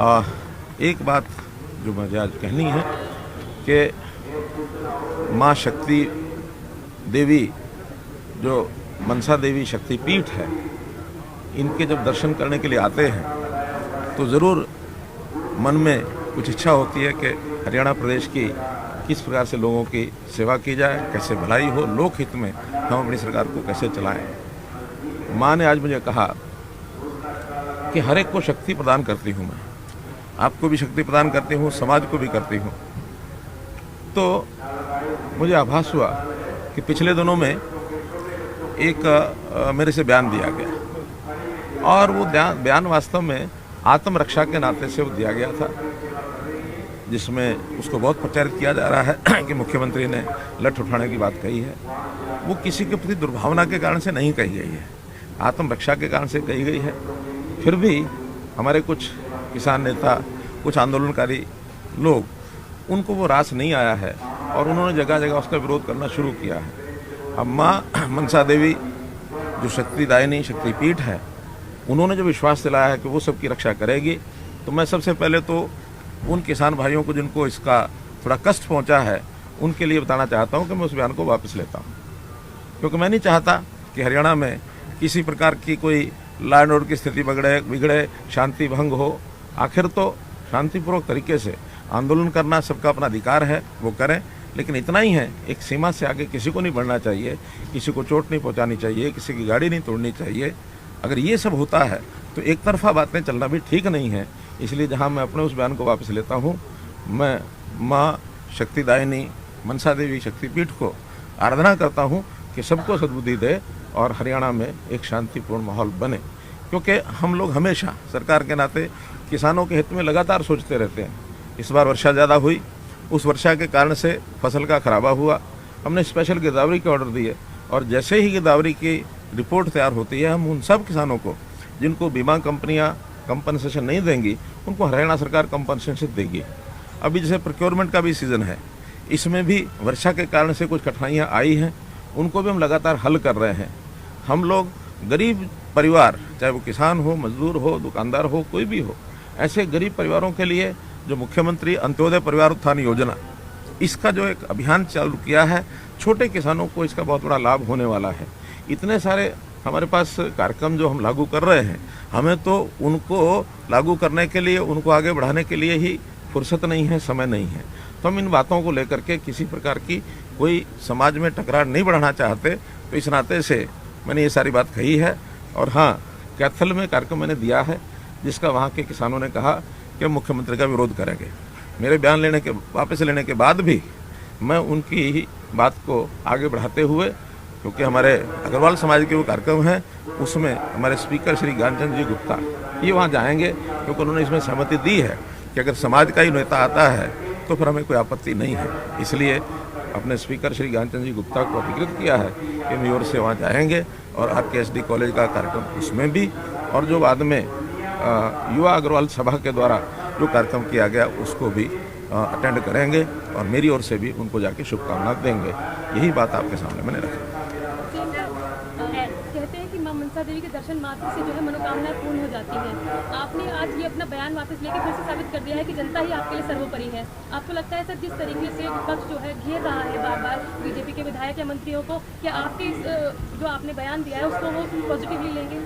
एक बात जो मुझे आज कहनी है कि माँ शक्ति देवी, जो मनसा देवी शक्तिपीठ है, इनके जब दर्शन करने के लिए आते हैं तो ज़रूर मन में कुछ इच्छा होती है कि हरियाणा प्रदेश की किस प्रकार से लोगों की सेवा की जाए, कैसे भलाई हो, लोक हित में हम अपनी सरकार को कैसे चलाएं। माँ ने आज मुझे कहा कि हर एक को शक्ति प्रदान करती हूँ, मैं आपको भी शक्ति प्रदान करती हूँ, समाज को भी करती हूँ। तो मुझे आभास हुआ कि पिछले दिनों में एक मेरे से बयान दिया गया और वो बयान वास्तव में आत्मरक्षा के नाते से वो दिया गया था, जिसमें उसको बहुत प्रचारित किया जा रहा है कि मुख्यमंत्री ने लठ उठाने की बात कही है। वो किसी के प्रति दुर्भावना के कारण से नहीं कही गई है, आत्मरक्षा के कारण से कही गई है। फिर भी हमारे कुछ किसान नेता, कुछ आंदोलनकारी लोग, उनको वो रास नहीं आया है और उन्होंने जगह जगह उसका विरोध करना शुरू किया है। अब माँ मनसा देवी जो शक्तिदायिनी शक्तिपीठ है, उन्होंने जो विश्वास दिलाया है कि वो सबकी रक्षा करेगी, तो मैं सबसे पहले तो उन किसान भाइयों को जिनको इसका थोड़ा कष्ट पहुंचा है, उनके लिए बताना चाहता हूं कि मैं उस बयान को वापस लेता हूं, क्योंकि मैं नहीं चाहता कि हरियाणा में किसी प्रकार की कोई लॉ एंड ऑर्डर की स्थिति बिगड़े, शांति भंग हो। आखिर तो शांतिपूर्वक तरीके से आंदोलन करना सबका अपना अधिकार है, वो करें, लेकिन इतना ही है, एक सीमा से आगे किसी को नहीं बढ़ना चाहिए, किसी को चोट नहीं पहुंचानी चाहिए, किसी की गाड़ी नहीं तोड़नी चाहिए। अगर ये सब होता है तो एक तरफा बातें चलना भी ठीक नहीं है। इसलिए जहां मैं अपने उस बयान को वापस लेता हूं, मैं माँ शक्तिदायिनी मनसा देवी शक्तिपीठ को आराधना करता हूं कि सबको सद्बुद्धि दे और हरियाणा में एक शांतिपूर्ण माहौल बने, क्योंकि हम लोग हमेशा सरकार के नाते किसानों के हित में लगातार सोचते रहते हैं। इस बार वर्षा ज़्यादा हुई, उस वर्षा के कारण से फसल का खराबा हुआ, हमने स्पेशल गिरदावरी के ऑर्डर दिए और जैसे ही गिरदावरी की रिपोर्ट तैयार होती है, हम उन सब किसानों को जिनको बीमा कंपनियां कंपनसेशन नहीं देंगी, उनको हरियाणा सरकार कंपनसेशन देगी। अभी जैसे प्रोक्योरमेंट का भी सीज़न है, इसमें भी वर्षा के कारण से कुछ कठिनाइयाँ आई हैं, उनको भी हम लगातार हल कर रहे हैं। हम लोग गरीब परिवार, चाहे वो किसान हो, मजदूर हो, दुकानदार हो, कोई भी हो, ऐसे गरीब परिवारों के लिए जो मुख्यमंत्री अंत्योदय परिवार उत्थान योजना, इसका जो एक अभियान चालू किया है, छोटे किसानों को इसका बहुत बड़ा लाभ होने वाला है। इतने सारे हमारे पास कार्यक्रम जो हम लागू कर रहे हैं, हमें तो उनको लागू करने के लिए, उनको आगे बढ़ाने के लिए ही फुर्सत नहीं है, समय नहीं है। तो हम इन बातों को लेकर के किसी प्रकार की कोई समाज में टकरार नहीं बढ़ाना चाहते, तो इस नाते से मैंने ये सारी बात कही है। और हाँ, कैथल में कार्यक्रम मैंने दिया है, जिसका वहाँ के किसानों ने कहा कि मुख्यमंत्री का विरोध करेंगे। मेरे बयान वापस लेने के बाद भी मैं उनकी ही बात को आगे बढ़ाते हुए, क्योंकि हमारे अग्रवाल समाज के वो कार्यक्रम हैं, उसमें हमारे स्पीकर श्री ज्ञानचंद जी गुप्ता ये वहाँ जाएंगे, क्योंकि उन्होंने इसमें सहमति दी है कि अगर समाज का ही नेता आता है तो फिर हमें कोई आपत्ति नहीं है। इसलिए अपने स्पीकर श्री ज्ञानचंद जी गुप्ता को अधिकृत किया है कि मेरी ओर से वहाँ जाएंगे और RKSD कॉलेज का कार्यक्रम उसमें भी, और जो बाद में युवा अग्रवाल सभा के द्वारा जो कार्यक्रम किया गया उसको भी अटेंड करेंगे और मेरी ओर से भी उनको जाके शुभकामना देंगे। यही बात आपके सामने मैंने रखी। कहते हैं कि मां मनसा देवी के दर्शन मात्र से जो है मनोकामनाएं पूर्ण हो जाती हैं। आपने आज ये अपना बयान वापस लेकर फिर से साबित कर दिया है कि जनता ही आपके लिए सर्वोपरि है। आपको लगता है सर, जिस तरीके से विपक्ष जो है घेर रहा है बार बार बीजेपी के विधायक या मंत्रियों को, क्या आपके जो आपने बयान दिया है उसको वो पॉजिटिवली लेंगे?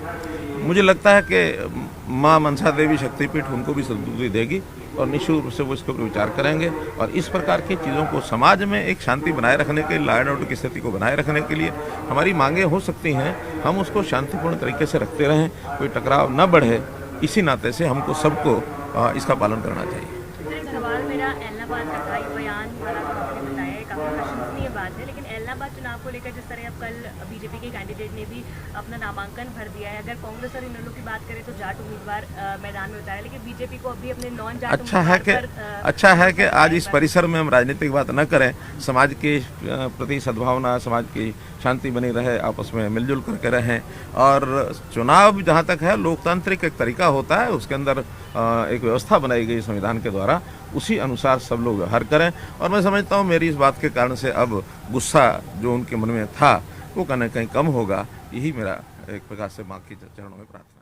मुझे लगता है कि माँ मनसा देवी शक्तिपीठ उनको भी सद्बुद्धि देगी और निश्चित रूप से वो इसके ऊपर विचार करेंगे। और इस प्रकार की चीज़ों को समाज में एक शांति बनाए रखने के, लॉ एंड ऑर्डर की स्थिति को बनाए रखने के लिए हमारी मांगें हो सकती हैं, हम उसको शांतिपूर्ण तरीके से रखते रहें, कोई टकराव न बढ़े। इसी नाते से हमको सबको इसका पालन करना चाहिए। सवाल मेरा एलनाबाद का था, बयान वाला आपने बताया, काफ़ी प्रशंसनीय बात है, लेकिन एलनाबाद चुनाव को लेकर जिस तरह अब कल बीजेपी के कैंडिडेट ने भी अपना नामांकन भर दिया है, अगर कांग्रेस और इनेलो की बात करें तो जाट उम्मीदवार मैदान में उतारा, लेकिन बीजेपी को अभी अपने नॉन जाट अच्छा है कि आज इस परिसर में हम राजनीतिक बात न करें, समाज के प्रति सद्भावना, समाज की शांति बनी रहे, आपस में मिलजुल करके रहें। और चुनाव जहाँ तक है लोकतांत्रिक एक तरीका होता है, उसके अंदर एक व्यवस्था बनाई गई संविधान के द्वारा, उसी अनुसार सब लोग व्यवहार करें। और मैं समझता हूँ मेरी इस बात के कारण से अब गुस्सा जो उनके मन में था वो कहीं ना कहीं कम होगा। यही मेरा एक प्रकार से माँ के चरणों में प्रार्थना।